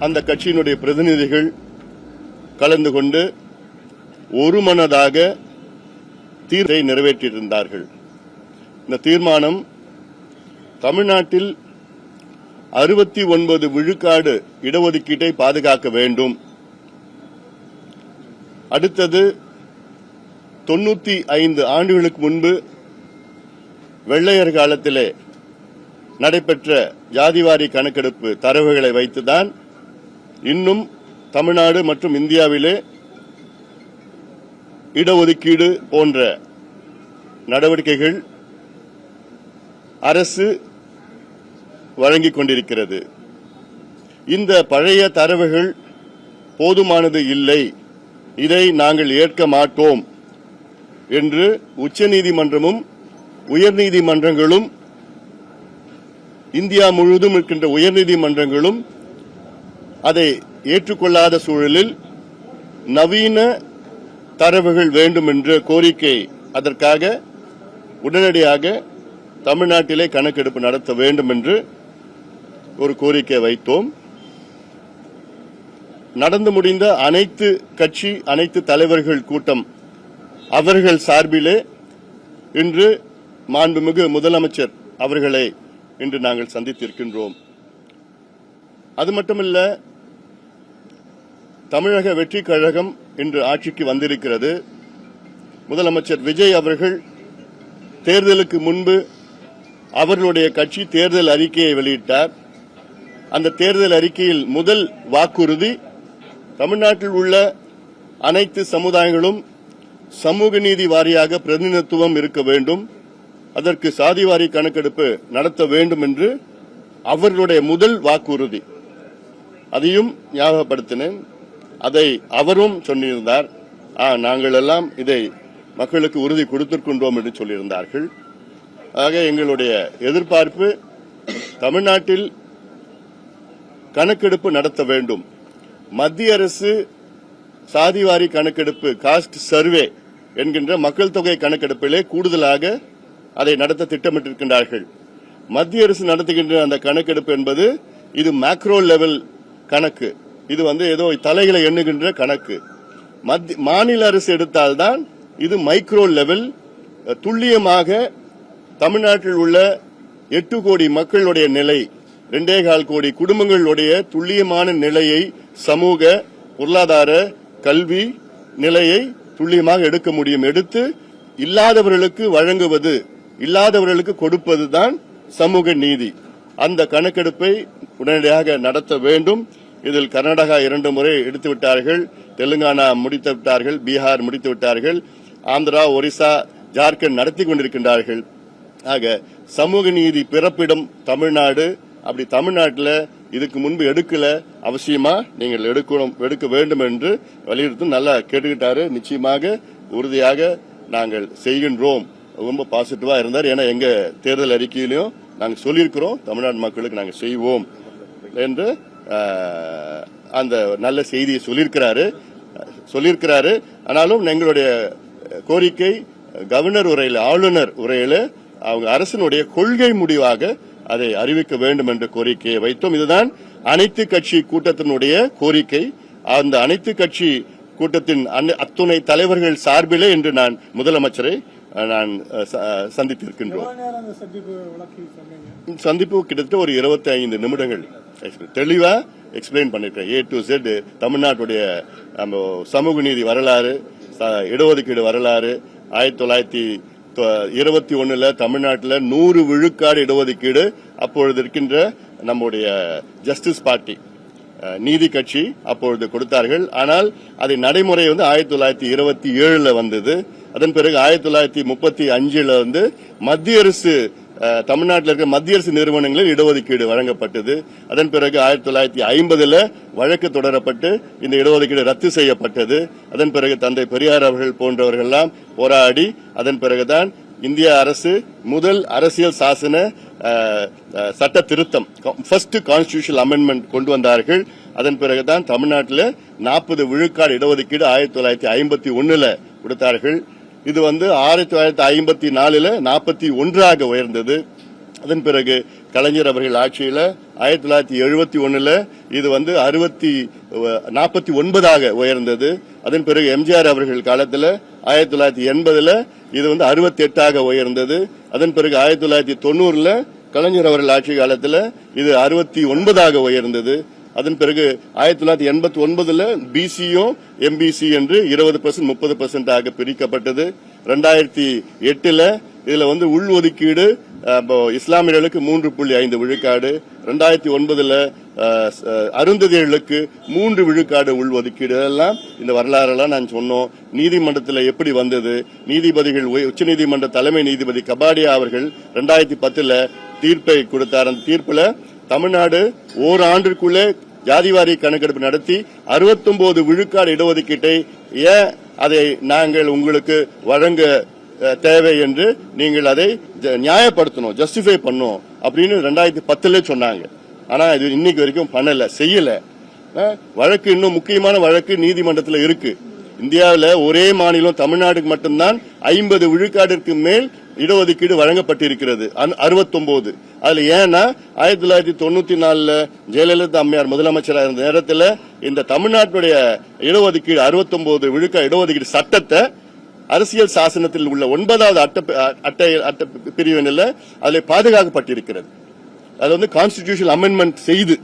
அந்த கட்சியினுடைய பிரதிநிதிகள் கலந்து கொண்டு ஒருமனதாக தீர்வை நிறைவேற்றியிருந்தார்கள். இந்த தீர்மானம் தமிழ்நாட்டில் 69 விழுக்காடு இடஒதுக்கீட்டை பாதுகாக்க வேண்டும். அடுத்தது 95 ஆண்டுகளுக்கு முன்பு வெள்ளையர் காலத்திலே நடைபெற்ற ஜாதிவாரி கணக்கெடுப்பு தரவுகளை வைத்துதான் இன்னும் தமிழ்நாடு மற்றும் இந்தியாவிலே இடஒதுக்கீடு போன்ற நடவடிக்கைகள் அரசு வழங்கிக் கொண்டிருக்கிறது. இந்த பழைய தரவுகள் போதுமானது இல்லை, இதை நாங்கள் ஏற்க மாட்டோம் என்று உச்சநீதிமன்றமும் உயர்நீதிமன்றங்களும் இந்தியா முழுவதும் இருக்கின்ற உயர்நீதிமன்றங்களும் அதை ஏற்றுக்கொள்ளாத சூழலில் நவீன தரவுகள் வேண்டும் என்ற கோரிக்கை, அதற்காக உடனடியாக தமிழ்நாட்டிலே கணக்கெடுப்பு நடத்த வேண்டும் என்று ஒரு கோரிக்கை வைத்தோம். நடந்து முடிந்த அனைத்து கட்சி அனைத்து தலைவர்கள் கூட்டம் அவர்கள் சார்பிலே இன்று மாண்புமிகு முதலமைச்சர் அவர்களை இன்று நாங்கள் சந்தித்திருக்கின்றோம். அது மட்டுமல்ல, தமிழக வெற்றி கழகம் இன்று ஆட்சிக்கு வந்திருக்கிறது. முதலமைச்சர் விஜய் அவர்கள் தேர்தலுக்கு முன்பு அவர்களுடைய கட்சி தேர்தல் அறிக்கையை வெளியிட்டார். அந்த தேர்தல் அறிக்கையில் முதல் வாக்குறுதி தமிழ்நாட்டில் உள்ள அனைத்து சமுதாயங்களும் சமூக நீதி வாரியாக பிரதிநிதித்துவம் இருக்க வேண்டும், அதற்கு சாதிவாரி கணக்கெடுப்பு நடத்த வேண்டும் என்று அவர்களுடைய முதல் வாக்குறுதி. அதையும் ஞாபகப்படுத்தினேன். அதை அவரும் சொல்லியிருந்தார். நாங்கள் எல்லாம் இதை மக்களுக்கு உறுதி கொடுத்திருக்கின்றோம் என்று சொல்லியிருந்தார்கள். ஆக எங்களுடைய எதிர்பார்ப்பு தமிழ்நாட்டில் கணக்கெடுப்பு நடத்த வேண்டும். மத்திய அரசு சாதிவாரி கணக்கெடுப்பு காஸ்ட் சர்வே என்கின்ற மக்கள் தொகை கணக்கெடுப்பிலே கூடுதலாக அதை நடத்த திட்டமிட்டிருக்கின்றார்கள். மத்திய அரசு நடத்துகின்ற அந்த கணக்கெடுப்பு என்பது இது மேக்ரோ லெவல் கணக்கு, இது ஏதோ தலைகளை எண்ணுகின்ற கணக்கு. மாநில அரசு எடுத்தால்தான் இது மைக்ரோ லெவல், துல்லியமாக தமிழ்நாட்டில் உள்ள 8 கோடி மக்களுடைய நிலை, 2.25 கோடி குடும்பங்களுடைய துல்லியமான நிலையை, சமூக பொருளாதார கல்வி நிலையை துல்லியமாக எடுக்க முடியும். எடுத்து இல்லாதவர்களுக்கு வழங்குவது, இல்லாதவர்களுக்கு கொடுப்பதுதான் சமூக நீதி. அந்த கணக்கெடுப்பை உடனடியாக நடத்த வேண்டும். இதில் கர்நாடகா 2 முறை எடுத்துவிட்டார்கள், தெலுங்கானா முடித்து விட்டார்கள், பீகார் முடித்து விட்டார்கள், ஆந்திரா, ஒரிசா, ஜார்க்கண்ட் நடத்தி கொண்டிருக்கின்றார்கள். ஆக சமூக நீதி பிறப்பிடம் தமிழ்நாடு. அப்படி தமிழ்நாட்டில் இதுக்கு முன்பு எடுக்கல, அவசியமா நீங்கள் எடுக்க வேண்டும் என்று வலியுறுத்தி நல்லா கேட்டுக்கிட்டாரு. நிச்சயமாக உறுதியாக நாங்கள் செய்கின்றோம். ரொம்ப பாசிட்டிவா இருந்தார். ஏன்னா எங்க தேர்தல் அறிக்கையிலையும் நாங்கள் சொல்லியிருக்கிறோம், தமிழ்நாடு மக்களுக்கு நாங்கள் செய்வோம் என்று அந்த நல்ல செய்தியை சொல்லியிருக்கிறாரு. ஆனாலும் எங்களுடைய கோரிக்கை கவர்னர் உரையில், ஆளுநர் உரையில் அவங்க அரசினுடைய கொள்கை முடிவாக அதை அறிவிக்க வேண்டும் என்ற கோரிக்கையை வைத்தோம். இதுதான் அனைத்து கட்சி கூட்டத்தினுடைய கோரிக்கை. அந்த அனைத்து கட்சி கூட்டத்தின் அத்துணை தலைவர்கள் சார்பிலே இன்று நான் முதலமைச்சரை சந்தித்திருக்கின்றோம். சந்திப்பு கிட்டத்தட்ட ஒரு 25 நிமிடங்கள் தெளிவா எக்ஸ்பிளைன் பண்ணிருக்கேன். A to Z தமிழ்நாட்டுடைய சமூக நீதி வரலாறு, இடஒதுக்கீடு வரலாறு, 1921 தமிழ்நாட்டில் 100 விழுக்காடு இடஒதுக்கீடு அப்பொழுது இருக்கின்ற நம்முடைய ஜஸ்டிஸ் பார்ட்டி நீதி கட்சி அப்பொழுது கொடுத்தார்கள். ஆனால் அதை நடைமுறை 1927 வந்தது. அதன் பிறகு 1935 மத்திய அரசு, தமிழ்நாட்டில் இருக்கிற மத்திய அரசு நிறுவனங்களில் இடஒதுக்கீடு வழங்கப்பட்டது. அதன் பிறகு 1950 வழக்கு தொடரப்பட்டு இந்த இடஒதுக்கீடு ரத்து செய்யப்பட்டது. அதன் பிறகு தந்தை பெரியார் அவர்கள் போன்றவர்கள் எல்லாம் போராடி அதன் பிறகுதான் இந்திய அரசு முதல் அரசியல் சாசன சட்ட திருத்தம், ஃபர்ஸ்ட் கான்ஸ்டிடியூஷனல் அமெண்ட்மெண்ட் கொண்டு வந்தார்கள். அதன் பிறகுதான் தமிழ்நாட்டில் 40 விழுக்காடு இடஒதுக்கீடு 1951 கொடுத்தார்கள். இது 1954 41 உயர்ந்தது. அதன் பிறகு கலைஞர் அவர்கள் ஆட்சியில் 1971 இது வந்து 49 உயர்ந்தது. அதன் பிறகு எம்ஜிஆர் அவர்கள் காலத்தில் 1980 இது வந்து 68 உயர்ந்தது. அதன் பிறகு 1990 கலைஞர் அவர்கள் ஆட்சி காலத்தில் இது 69 உயர்ந்தது. அதன் பிறகு 1989 பிசியும் எம்பிசி என்று 20% 30% பிரிக்கப்பட்டது. 2008 இதுல வந்து உள்ஒதுக்கீடு இஸ்லாமியர்களுக்கு 3.5 விழுக்காடு, 2009 அருந்ததியர்களுக்கு 3 விழுக்காடு உள்ஒதுக்கீடு. இதெல்லாம் இந்த வரலாறெல்லாம் நான் சொன்னோம். நீதிமன்றத்தில் எப்படி வந்தது, நீதிபதிகள் உச்சநீதிமன்ற தலைமை நீதிபதி கபாடியா அவர்கள் 2010 தீர்ப்பை கொடுத்தார். அந்த தீர்ப்புல தமிழ்நாடு ஓராண்டிற்குள்ளே ஜாதிவாரி கணக்கெடுப்பு நடத்தி 69 விழுக்காடு இடஒதுக்கீட்டை ஏன் அதை நாங்கள் உங்களுக்கு வழங்க தேவை என்று நீங்கள் அதை நியாயப்படுத்தணும், ஜஸ்டிஃபை பண்ணணும் அப்படின்னு 2010 சொன்னாங்க. ஆனா இது இன்னைக்கு வரைக்கும் பண்ணல, செய்யல. வழக்கு இன்னும் முக்கியமான வழக்கு நீதிமன்றத்தில் இருக்கு. இந்தியாவில் ஒரே மாநிலம் தமிழ்நாடுக்கு மட்டும்தான் 50 விழுக்காட்டிற்கு மேல் இடஒதுக்கீடு வழங்கப்பட்டிருக்கிறது. 69 அதுல ஏன்னா 1994 ஜெயலலிதா அம்மையார் முதலமைச்சராக இருந்த நேரத்தில் இந்த தமிழ்நாட்டுடைய இடஒதுக்கீடு 69 விழுக்காடு இடஒதுக்கீடு சட்டத்தை அரசியல் சாசனத்தில் உள்ள 9வது அட்டை பிரிவினில் அதில் பாதுகாக்கப்பட்டிருக்கிறது. அது வந்து கான்ஸ்டிடியூஷனல் அமெண்ட்மெண்ட் செய்து,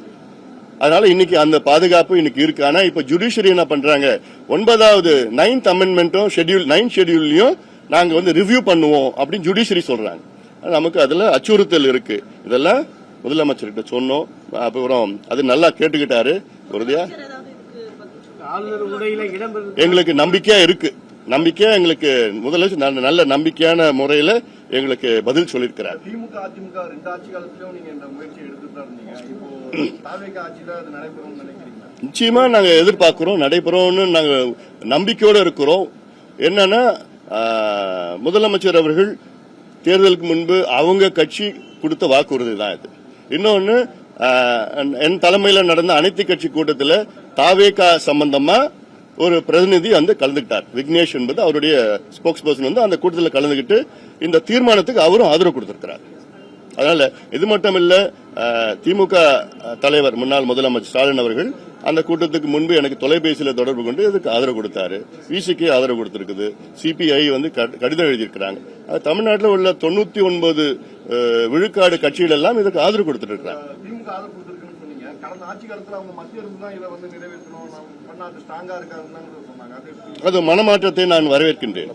அதனால இன்னைக்கு அந்த பாதுகாப்பு இன்னைக்கு இருக்கு. ஆனா இப்ப ஜுடிஷியரி என்ன பண்றாங்க, 9வது 9th அமெண்ட்மெண்ட்டும் 9th ஷெட்யூல்லையும் நாங்க வந்து ரிவ்யூ பண்ணுவோம் அப்படின்னு ஜுடிஷியரி சொல்றாங்க. நமக்கு அதுல அச்சுறுத்தல் இருக்கு. இதெல்லாம் முதலமைச்சர்கிட்ட சொன்னோம். அப்புறம் அது நல்லா கேட்டுக்கிட்டாரு. உறுதியா எங்களுக்கு நம்பிக்கையா இருக்கு. நம்பிக்கையா எங்களுக்கு முதலமைச்சர் நல்ல நம்பிக்கையான முறையில எங்களுக்கு பதில் சொல்லியிருக்கிறார். திமுக அதிமுக 2 ஆட்சி காலத்திலும் நீங்க இந்த முயற்சி எடுத்துட்டு இருந்தீங்க. இப்போ தாவேகா ஆட்சியில அது நடைபெறும்னு நினைக்கிறீங்களா? நிச்சயமா நாங்க எதிர்பார்க்கிறோம், நடைபெறும்னு நாங்க நம்பிக்கையோட இருக்கிறோம். என்னன்னா முதலமைச்சர் அவர்கள் தேர்தலுக்கு முன்பு அவங்க கட்சி கொடுத்த வாக்குறுதி தான் இது. இன்னொன்னு என் தலைமையில் நடந்த அனைத்து கட்சி கூட்டத்தில் தாவேகா சம்பந்தமா ஒரு பிரதிநிதி வந்து கலந்துகிட்டார். விக்னேஷ் என்பது அவருடைய ஸ்போக்ஸ் பர்சன் வந்து அந்த கூட்டத்தில் கலந்துகிட்டு இந்த தீர்மானத்துக்கு அவரும் ஆதரவு கொடுத்திருக்கிறார். அதனால இது மட்டும் இல்ல, திமுக தலைவர் முன்னாள் முதலமைச்சர் ஸ்டாலின் அவர்கள் அந்த கூட்டத்துக்கு முன்பு எனக்கு தொலைபேசியில் தொடர்பு கொண்டு இதுக்கு ஆதரவு கொடுத்தாரு. விசிக்கு ஆதரவு கொடுத்திருக்குது. சிபிஐ வந்து கடிதம் எழுதியிருக்கிறாங்க. தமிழ்நாட்டில் உள்ள 99 விழுக்காடு கட்சிகள் எல்லாம் இதுக்கு ஆதரவு கொடுத்துட்டு இருக்கிறாங்க. திமுக ஆதரவு கொடுத்திருக்குன்னு சொன்னீங்க. கடந்த ஆட்சி காலத்தில் அவங்க மத்திய அரசு தான் இதை வந்து நிறைவேற்றணும், நம்ம ஸ்ட்ராங்கா இருக்காருன்னு சொன்னாங்க. அது மனமாற்றத்தை நான் வரவேற்கின்றேன்.